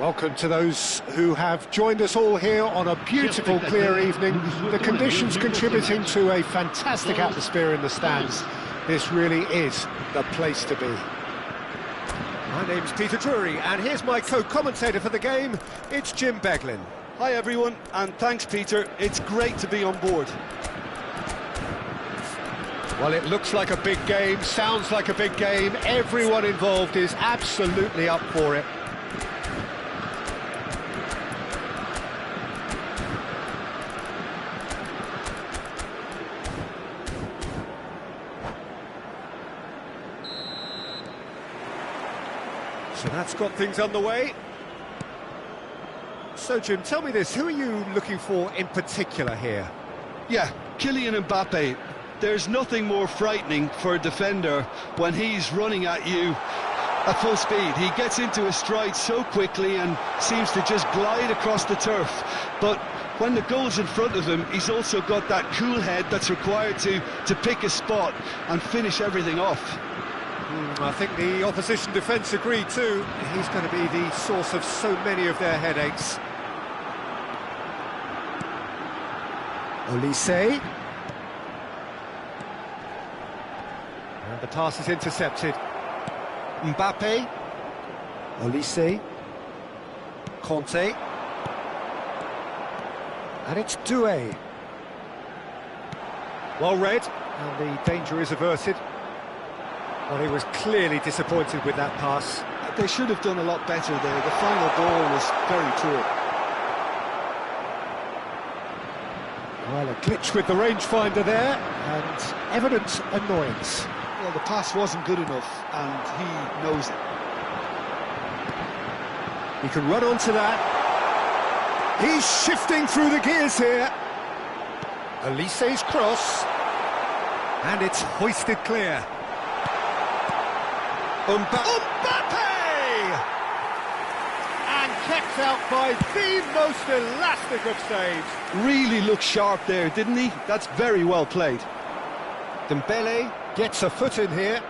Welcome to those who have joined us all here on a beautiful, clear evening. The conditions contributing to a fantastic atmosphere in the stands. This really is the place to be. My name's Peter Drury, and here's my co-commentator for the game. It's Jim Beglin. Hi everyone, and thanks Peter. It's great to be on board. Well, it looks like a big game, sounds like a big game. Everyone involved is absolutely up for it. So that's got things underway. So, Jim, tell me this, who are you looking for in particular here? Yeah, Kylian Mbappe. There's nothing more frightening for a defender when he's running at you at full speed. He gets into a stride so quickly and seems to just glide across the turf. But when the goal's in front of him, he's also got that cool head that's required to pick a spot and finish everything off. I think the opposition defence agree too. He's going to be the source of so many of their headaches. Olise. And the pass is intercepted. Mbappe. Olise. Conte. And it's Doué. Well read, and the danger is averted. Well, he was clearly disappointed with that pass. They should have done a lot better there. The final ball was very poor. Well, a glitch with the rangefinder there, and evident annoyance. Well, the pass wasn't good enough, and he knows it. He can run onto that. He's shifting through the gears here. Olise's cross. And it's hoisted clear. Mbappe! And kept out by the most elastic of saves. Really looked sharp there, didn't he? That's very well played. Dembele gets a foot in here.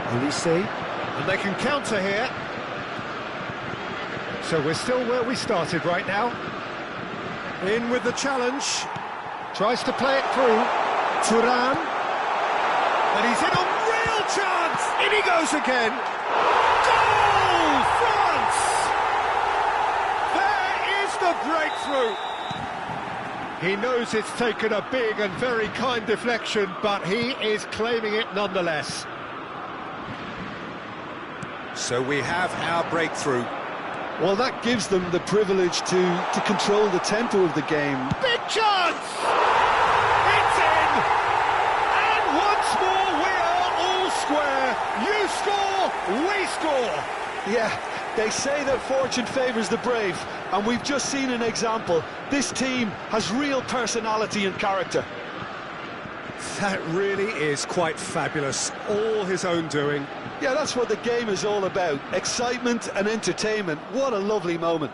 Olise, and they can counter here. So we're still where we started right now. In with the challenge. Tries to play it through. Thuram, and he's in a real chance! In he goes again! Goal! France! There is the breakthrough! He knows it's taken a big and very kind deflection, but he is claiming it nonetheless. So we have our breakthrough. Well, that gives them the privilege to control the tempo of the game. Big chance! It's in! And once more we are all square. You We score! Yeah, they say that fortune favours the brave, and we've just seen an example. This team has real personality and character. That really is quite fabulous. All his own doing. Yeah, that's what the game is all about. Excitement and entertainment. What a lovely moment.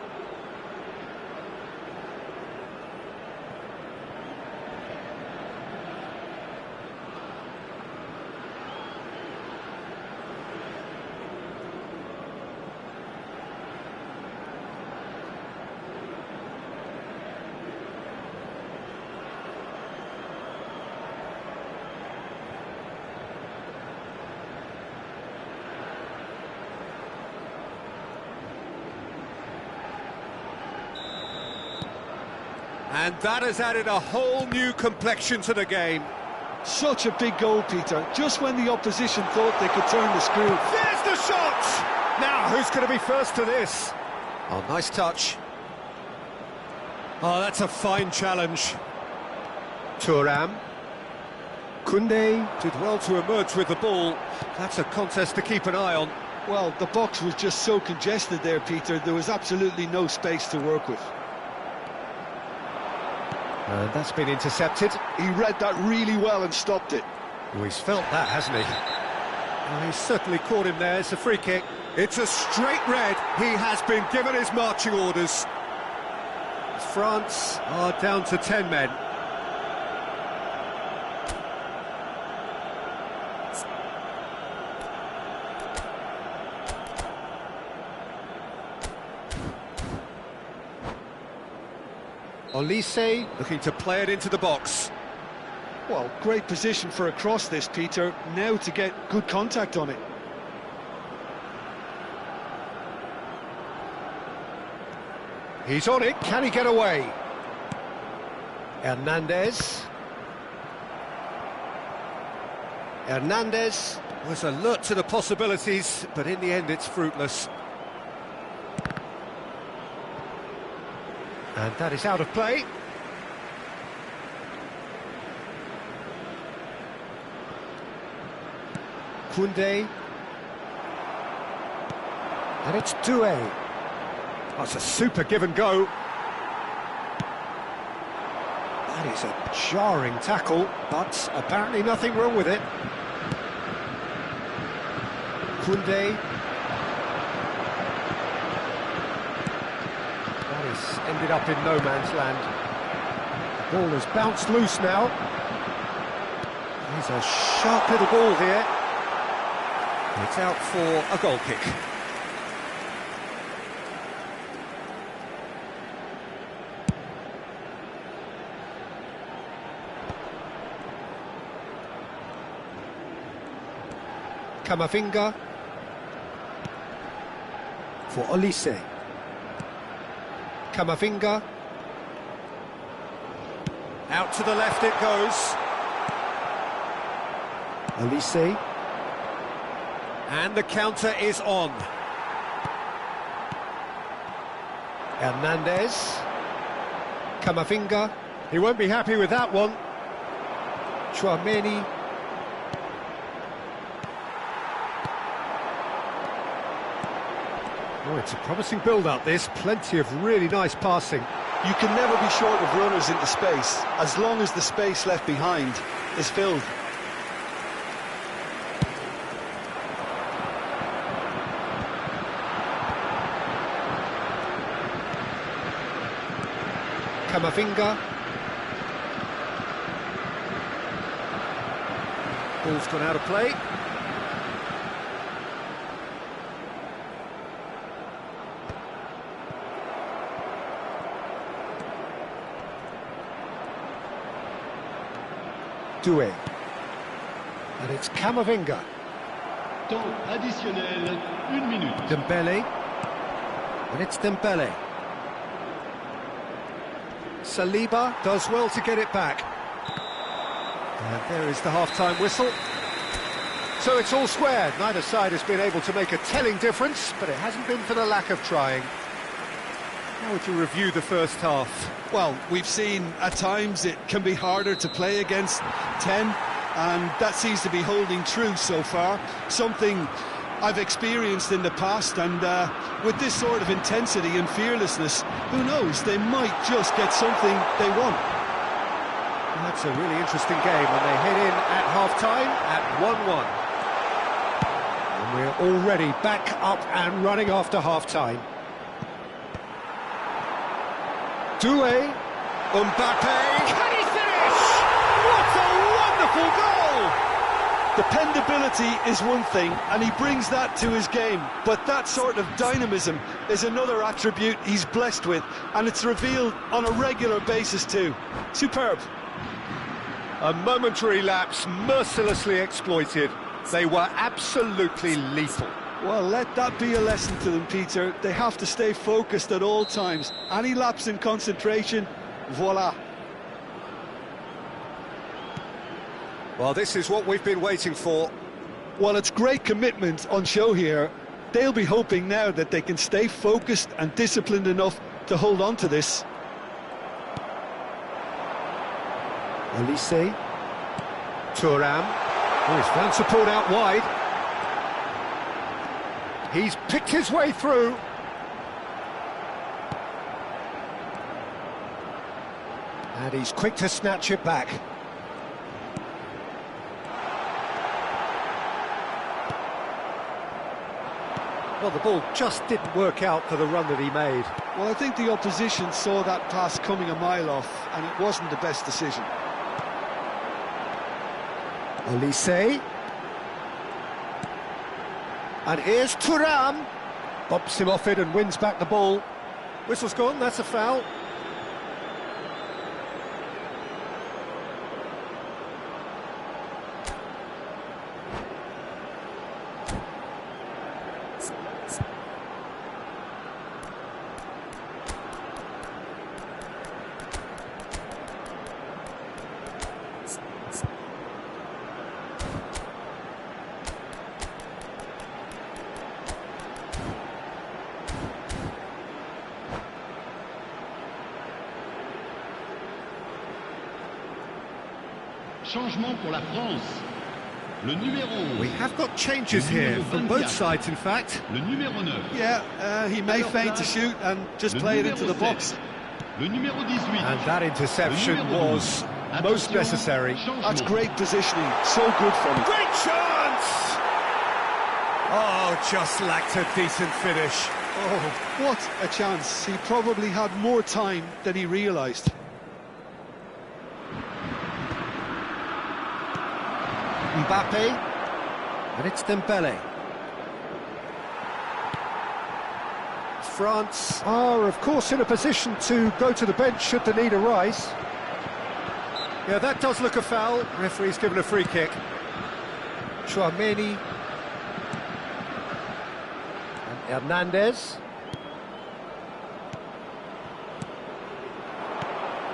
And that has added a whole new complexion to the game. Such a big goal, Peter, just when the opposition thought they could turn the screw. There's the shot! Now, who's going to be first to this? Oh, nice touch. Oh, that's a fine challenge. Thuram. Koundé did well to emerge with the ball. That's a contest to keep an eye on. Well, the box was just so congested there, Peter, there was absolutely no space to work with. And that's been intercepted. He read that really well and stopped it. Oh, he's felt that, hasn't he? Well, he's certainly caught him there. It's a free kick. It's a straight red. He has been given his marching orders. France are down to 10 men. Olise looking to play it into the box. Well, great position for a cross this, Peter. Now to get good contact on it. He's on it. Can he get away? Hernandez. Hernandez was alert to the possibilities, but in the end it's fruitless. And that is out of play. Koundé. And it's Doué. That's a super give and go. That is a jarring tackle, but apparently nothing wrong with it. Koundé. Ended up in no man's land. The ball has bounced loose now. There's a sharp little ball here. It's out for a goal kick. Camavinga for Olise. Camavinga. Out to the left it goes. Olise. And the counter is on. Hernandez. Camavinga. He won't be happy with that one. Tchouaméni. Oh, it's a promising build-up, this. Plenty of really nice passing. You can never be short of runners into space, as long as the space left behind is filled. Camavinga. Ball's gone out of play. Doué. And it's Camavinga. Temps additionnel, 1 minute. Dembele. And it's Dembele. Saliba does well to get it back. And there is the half-time whistle. So it's all square. Neither side has been able to make a telling difference, but it hasn't been for the lack of trying. How would you review the first half? Well, we've seen at times it can be harder to play against 10, and that seems to be holding true so far. Something I've experienced in the past, and with this sort of intensity and fearlessness, who knows, they might just get something they want. That's a really interesting game, and they head in at half-time at 1-1. And we're already back up and running after half-time. Doué, Mbappe, can he finish? What a wonderful goal! Dependability is one thing, and he brings that to his game, but that sort of dynamism is another attribute he's blessed with, and it's revealed on a regular basis too. Superb. A momentary lapse mercilessly exploited. They were absolutely lethal. Well, let that be a lesson to them, Peter. They have to stay focused at all times. Any lapse in concentration, voila. Well, this is what we've been waiting for. Well, it's great commitment on show here. They'll be hoping now that they can stay focused and disciplined enough to hold on to this. Olise, Thuram, he's found support out wide. He's picked his way through. And he's quick to snatch it back. Well, the ball just didn't work out for the run that he made. Well, I think the opposition saw that pass coming a mile off, and it wasn't the best decision. Olise. And here's Thuram. Bumps him off it and wins back the ball. Whistle's gone, that's a foul. Changement pour la France. Le numéro. We have got changes here from both sides, in fact. Le numéro 9. Yeah, he may feint to shoot and just play it into the box. Le numéro 18. And that interception was most necessary. That's great positioning, so good from him. Great chance! Oh, just lacked a decent finish. Oh, what a chance. He probably had more time than he realised. Mbappe, and it's Dembele. France are, of course, in a position to go to the bench should the need arise. Yeah, that does look a foul. Referee's given a free kick. Chouameni. And Hernandez.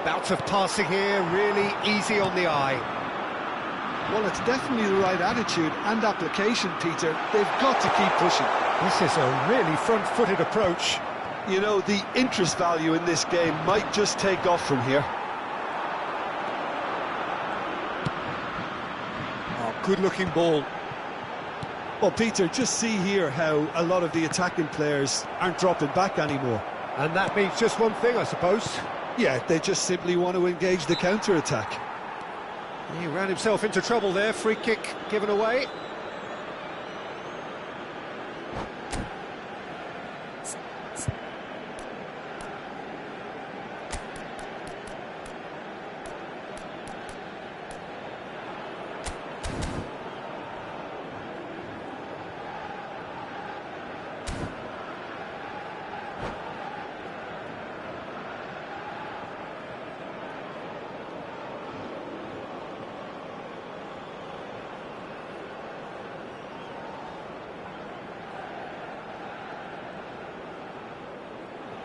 Bout of passing here, really easy on the eye. Well, it's definitely the right attitude and application, Peter. They've got to keep pushing. This is a really front-footed approach. You know, the interest value in this game might just take off from here. Oh, good-looking ball. Well, Peter, just see here how a lot of the attacking players aren't dropping back anymore. And that means just one thing, I suppose. Yeah, they just simply want to engage the counter-attack. He ran himself into trouble there, free kick given away.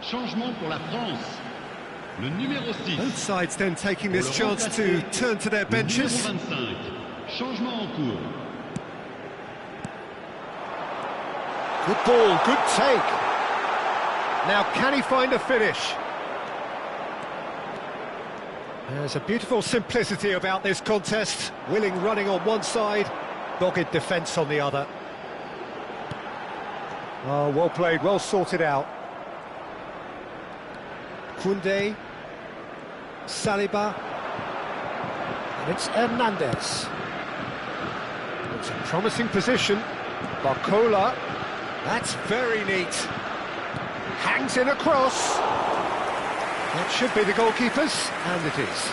Changement pour la France. Le numéro 6. Both sides then taking this chance to turn to their benches. Le numéro 25. Changement en cours. Good ball, good take. Now can he find a finish? There's a beautiful simplicity about this contest. Willing running on one side, dogged defence on the other. Oh, well played, well sorted out. Koundé, Saliba, and it's Hernandez. It's a promising position. Barcola, that's very neat. Hangs in a cross. That should be the goalkeeper's, and it is.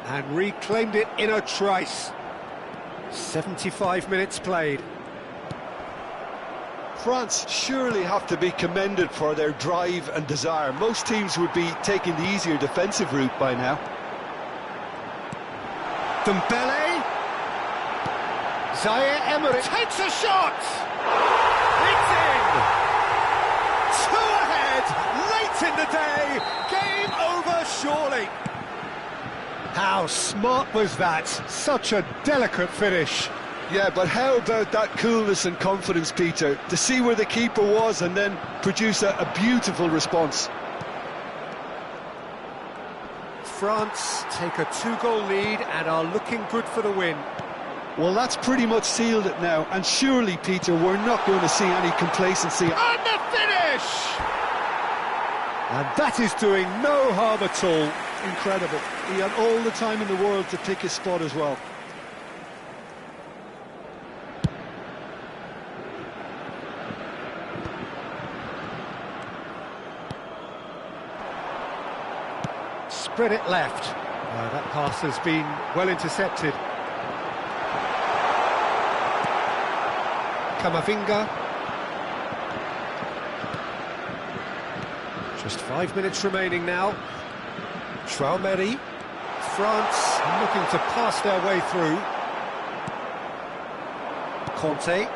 And reclaimed it in a trice. 75 minutes played. France surely have to be commended for their drive and desire. Most teams would be taking the easier defensive route by now. Dembele. Zaire Emery takes a shot! It's in! Two ahead, late in the day, game over surely. How smart was that? Such a delicate finish. Yeah, but how about that coolness and confidence, Peter, to see where the keeper was and then produce a beautiful response. France take a two-goal lead and are looking good for the win. Well, that's pretty much sealed it now, and surely, Peter, we're not going to see any complacency. And the finish! And that is doing no harm at all. Incredible. He had all the time in the world to pick his spot as well. Spread it left. That pass has been well intercepted. Camavinga. Just 5 minutes remaining now. Traoré. France looking to pass their way through. Conte.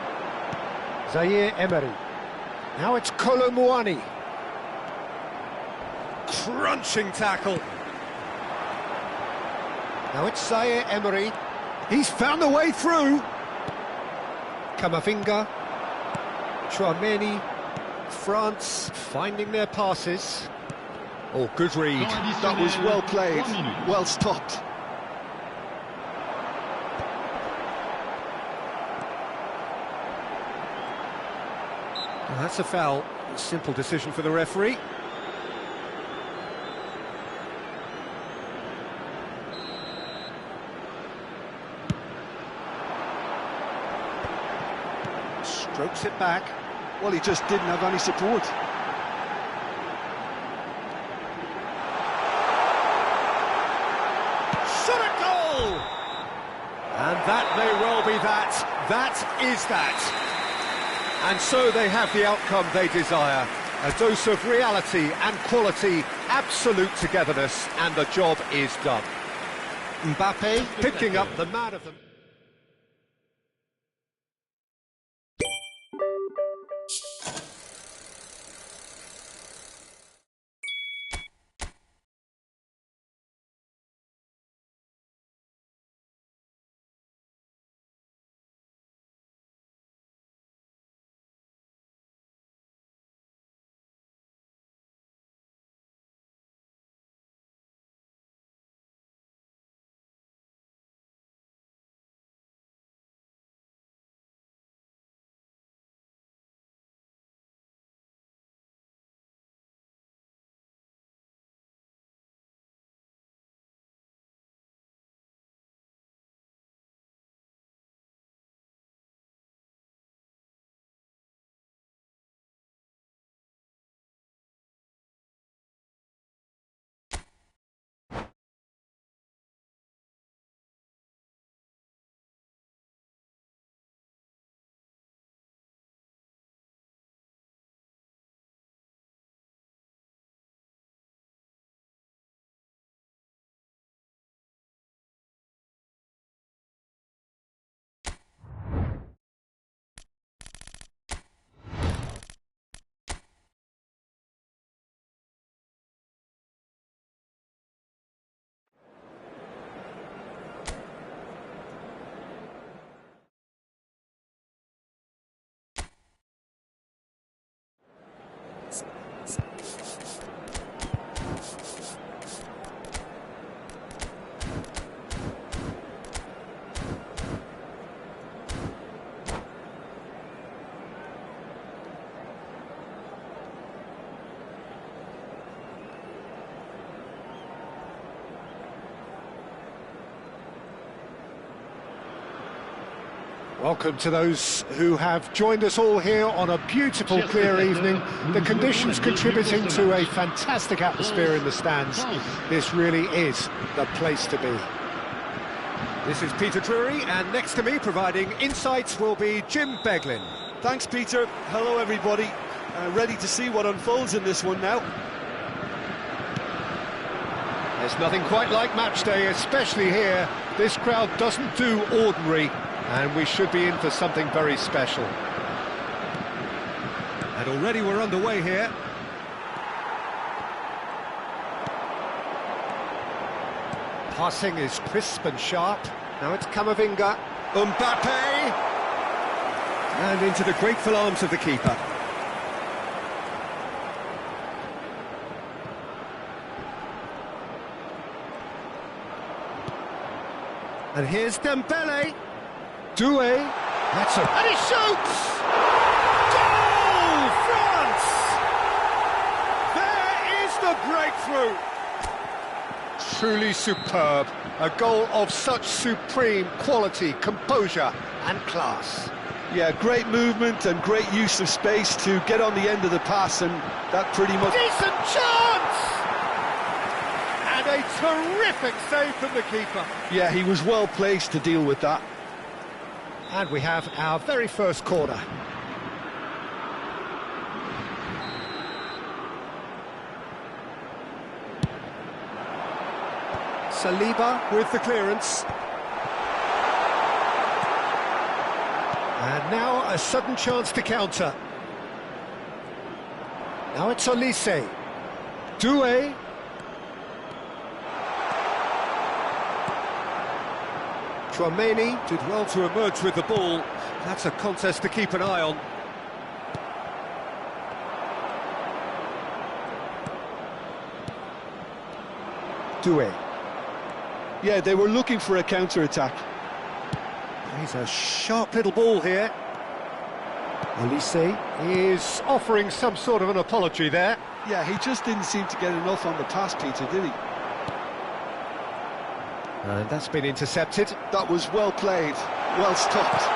Zaire Emery. Now it's Kolo Muani. Crunching tackle. Now it's Zaire Emery. He's found a way through. Camavinga. Tchouaméni. France finding their passes. Oh, good read. That was well played, well stopped. Well, that's a foul. Simple decision for the referee. Strokes it back. Well, he just didn't have any support. Shot a goal! And that may well be that. That is that. And so they have the outcome they desire. A dose of reality and quality, absolute togetherness, and the job is done. Mbappe picking up the man of the... Welcome to those who have joined us all here on a beautiful, clear evening. The conditions contributing to a fantastic atmosphere in the stands. This really is the place to be. This is Peter Drury, and next to me providing insights will be Jim Beglin. Thanks, Peter. Hello, everybody. Ready to see what unfolds in this one now. There's nothing quite like match day, especially here. This crowd doesn't do ordinary, and we should be in for something very special. And already we're underway here. Passing is crisp and sharp. Now it's Camavinga. Mbappe! And into the grateful arms of the keeper. And here's Dembele. Doué. That's a... And he shoots! Goal! France! There is the breakthrough! Truly superb. A goal of such supreme quality, composure and class. Yeah, great movement and great use of space to get on the end of the pass, and that pretty much... Decent chance! And a terrific save from the keeper. Yeah, he was well placed to deal with that. And we have our very first corner. Saliba with the clearance. And now a sudden chance to counter. Now it's Olise. Doué. Tchouaméni Did well to emerge with the ball. That's a contest to keep an eye on. Doué. Yeah, they were looking for a counter-attack. He's a sharp little ball here. Olise is offering some sort of an apology there. Yeah, he just didn't seem to get enough on the pass, Peter, did he? And that's been intercepted. That was well played, well stopped.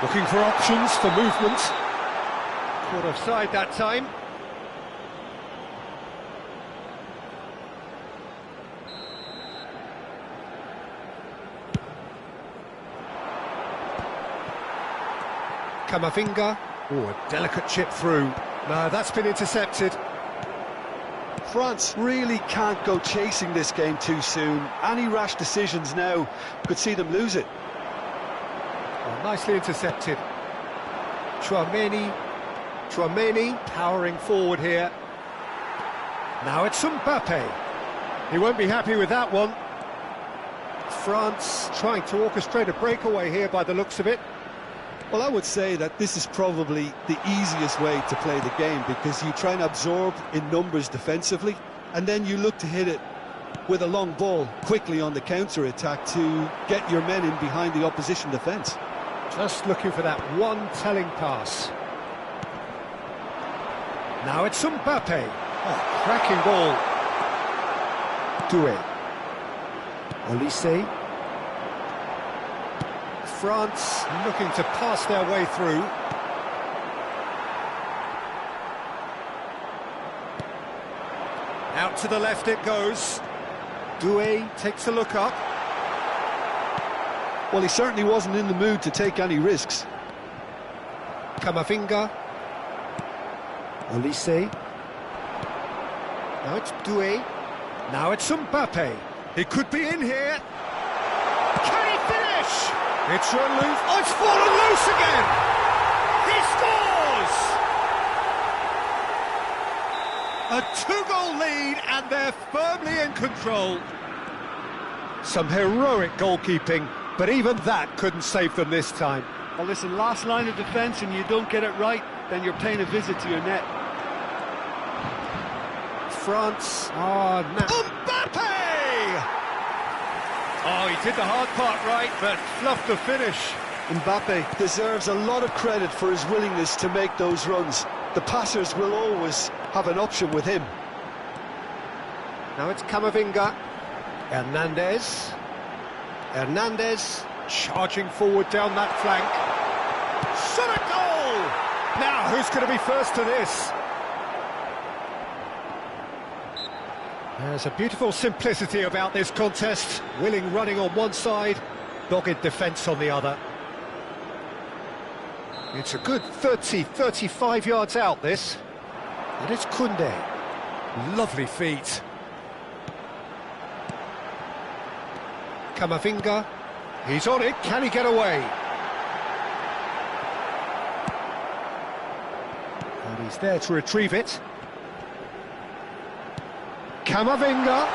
Looking for options for movement. Caught offside that time. Camavinga. Oh, a delicate chip through. No, that's been intercepted. France really can't go chasing this game too soon. Any rash decisions now could see them lose it. Oh, nicely intercepted. Tchouaméni powering forward here. Now it's Mbappe. He won't be happy with that one. France trying to orchestrate a breakaway here by the looks of it. Well, I would say that this is probably the easiest way to play the game, because you try and absorb in numbers defensively, and then you look to hit it with a long ball quickly on the counter-attack to get your men in behind the opposition defence. Just looking for that one telling pass. Now it's Mbappe. Oh, cracking ball. Doué. Olise. France looking to pass their way through. Out to the left it goes. Doué takes a look up. Well, he certainly wasn't in the mood to take any risks. Camavinga. Olise. Now it's Doué. Now it's Mbappe. He could be in here. Can he finish? It's run loose. Oh, it's fallen loose again! He scores! A two-goal lead, and they're firmly in control. Some heroic goalkeeping, but even that couldn't save them this time. Well, listen, last line of defence, and you don't get it right, then you're paying a visit to your net. France. Mbappe! Oh, he did the hard part right, but fluffed the finish. Mbappe deserves a lot of credit for his willingness to make those runs. The passers will always have an option with him. Now it's Camavinga. Hernandez. Hernandez charging forward down that flank. Shot a goal! Now, who's going to be first to this? There's a beautiful simplicity about this contest. Willing running on one side, dogged defence on the other. It's a good 30-35 yards out, this. And it's Koundé. Lovely feet. Camavinga. He's on it. Can he get away? And he's there to retrieve it. Camavinga.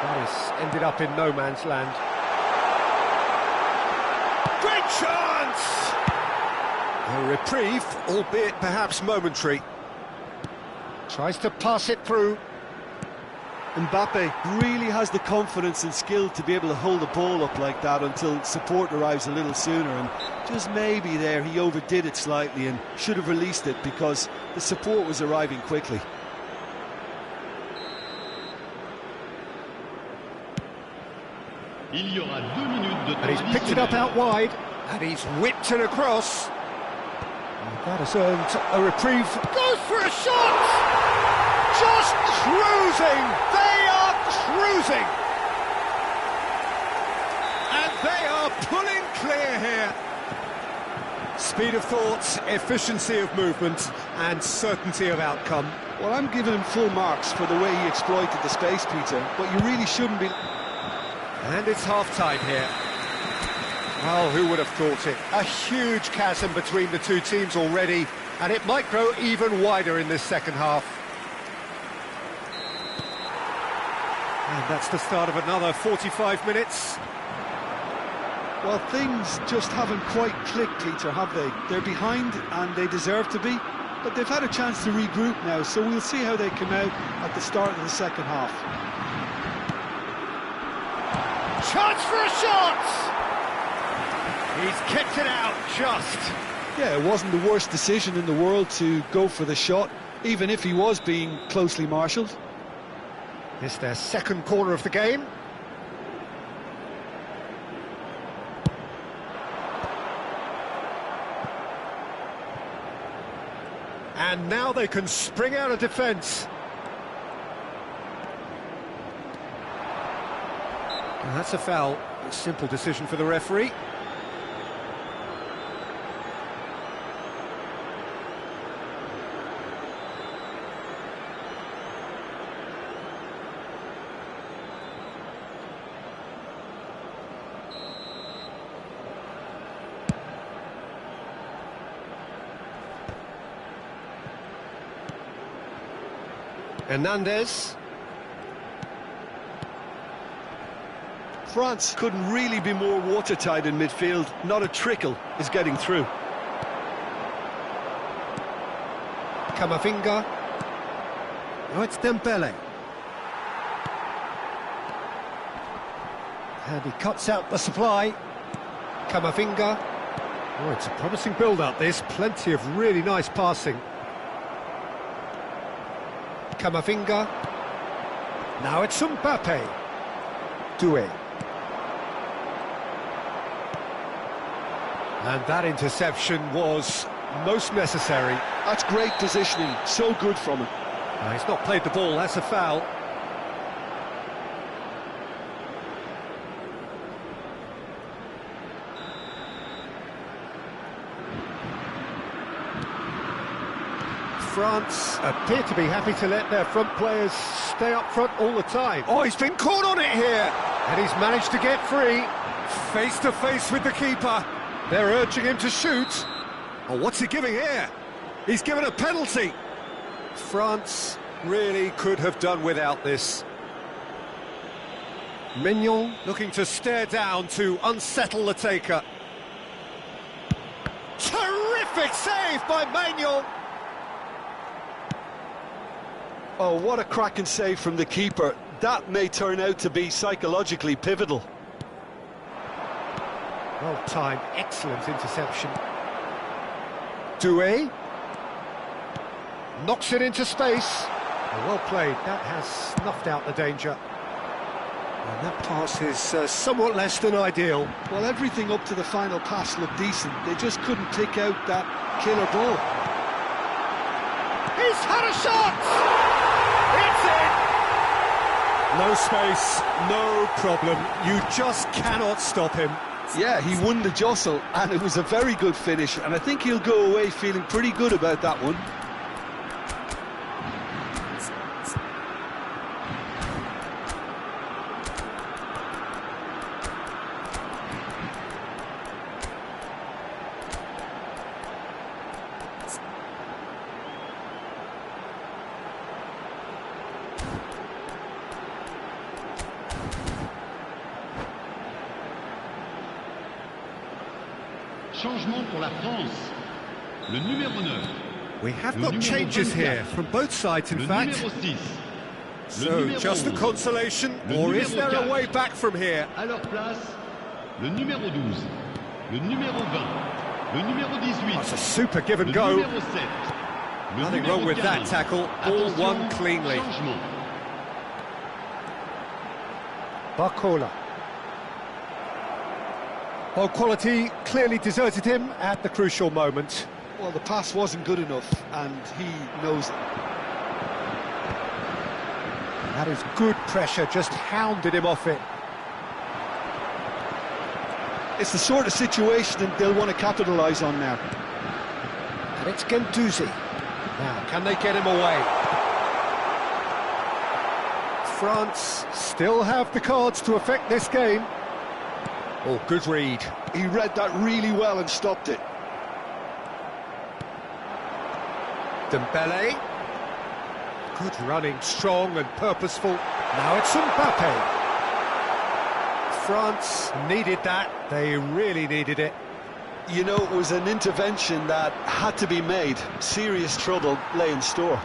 That has ended up in no man's land. Great chance! A reprieve, albeit perhaps momentary. Tries to pass it through. Mbappe really has the confidence and skill to be able to hold the ball up like that until support arrives a little sooner, and just maybe there he overdid it slightly and should have released it because the support was arriving quickly. Il y aura 2 minutes de temps And he's picked it up out wide, and he's whipped it across. And that has earned a reprieve. Goes for a shot! Just cruising! They are cruising! And they are pulling clear here. Speed of thought, efficiency of movement, and certainty of outcome. Well, I'm giving him full marks for the way he exploited the space, Peter, but you really shouldn't be... And it's half-time here. Well, who would have thought it? A huge chasm between the two teams already, and it might grow even wider in this second half. And that's the start of another 45 minutes. Well, things just haven't quite clicked, Peter, have they? They're behind, and they deserve to be, but they've had a chance to regroup now, so we'll see how they come out at the start of the second half. Chance for a shot! He's kicked it out, just. Yeah, it wasn't the worst decision in the world to go for the shot, even if he was being closely marshalled. It's their second corner of the game. And now they can spring out of defence. And that's a foul. A simple decision for the referee. Hernandez. France couldn't really be more watertight in midfield. Not a trickle is getting through. Camavinga. Now it's Dembele. And he cuts out the supply. Camavinga. Oh, it's a promising build-up, this. Plenty of really nice passing. Camavinga. Now it's Mbappe. Doué. And that interception was most necessary. That's great positioning, so good from him. He's not played the ball, that's a foul. France appear to be happy to let their front players stay up front all the time. Oh, he's been caught on it here! And he's managed to get free. Face to face with the keeper. They're urging him to shoot. Oh, what's he giving here? He's given a penalty. France really could have done without this. Mignon looking to stare down to unsettle the taker. Terrific save by Mignon. Oh, what a cracking save from the keeper. That may turn out to be psychologically pivotal. Well timed, excellent interception. Doué knocks it into space. Well played, that has snuffed out the danger. And that pass is somewhat less than ideal. Well, everything up to the final pass looked decent. They just couldn't pick out that killer ball. He's had a shot! It's in! No space, no problem. You just cannot stop him. Yeah, he won the jostle, and it was a very good finish, and I think he'll go away feeling pretty good about that one. Changement pour la France. Le numéro 9. We have got changes here from both sides, in fact. So, just a consolation, or is there a way back from here? À leur place, le numéro 12, le numéro 20, le numéro 18. That's a super give and go. Numéro 7, le Nothing numéro wrong with that 15. tackle, all Attention, won cleanly. Changement. Barcola. Well, quality clearly deserted him at the crucial moment. Well, the pass wasn't good enough, and he knows it. That is good pressure, just hounded him off it. It's the sort of situation that they'll want to capitalise on now. And it's Guendouzi. Now, can they get him away? France still have the cards to affect this game. Oh, good read. He read that really well and stopped it. Dembele. Good running, strong and purposeful. Now it's Mbappe. France needed that. They really needed it. You know, it was an intervention that had to be made. Serious trouble lay in store.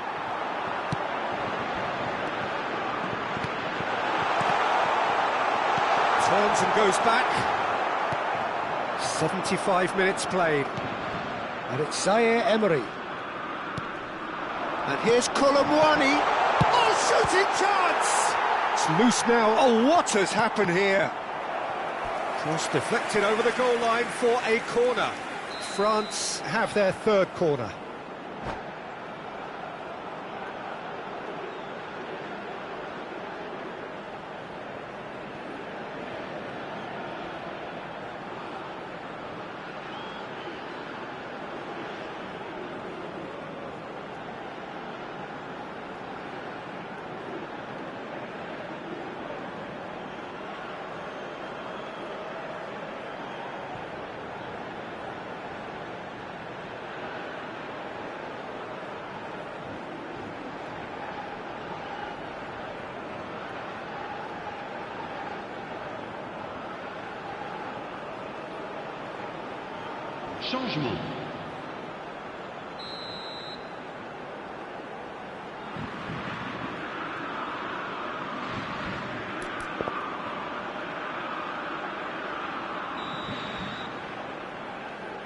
Turns and goes back. 75 minutes played. And it's Zaire Emery. And here's Colomwani. Oh, shooting chance! It's loose now. Oh, what has happened here? Cross deflected over the goal line for a corner. France have their third corner. Changement.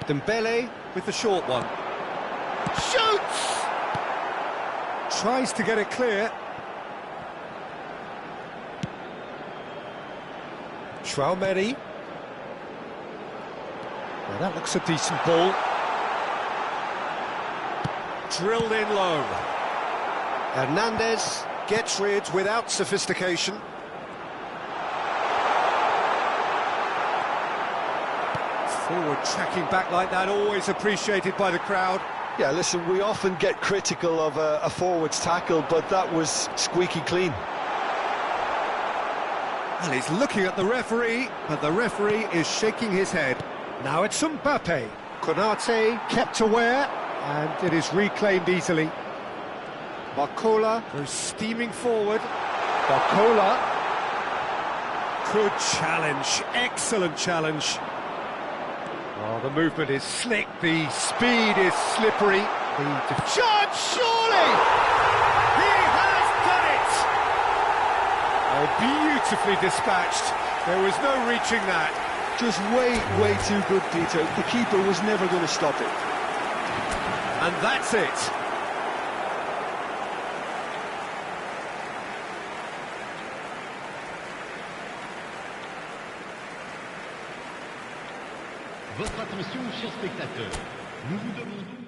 Dembele with the short one. Shoots! Tries to get it clear. Traoré. Well, that looks a decent ball. Drilled in low. Hernandez gets rid without sophistication. Forward tracking back like that, always appreciated by the crowd. Yeah, listen, we often get critical of a forward's tackle, but that was squeaky clean. And he's looking at the referee, but the referee is shaking his head. Now it's Mbappe. Konate kept aware, and it is reclaimed easily. Barcola goes steaming forward. Barcola. Good challenge, excellent challenge. Oh, the movement is slick, the speed is slippery. The charge, surely! He has done it! Oh, beautifully dispatched. There was no reaching that. Just way too good, Peter. The keeper was never going to stop it. And that's it. Votre attention, chers spectateurs. Nous vous demandons...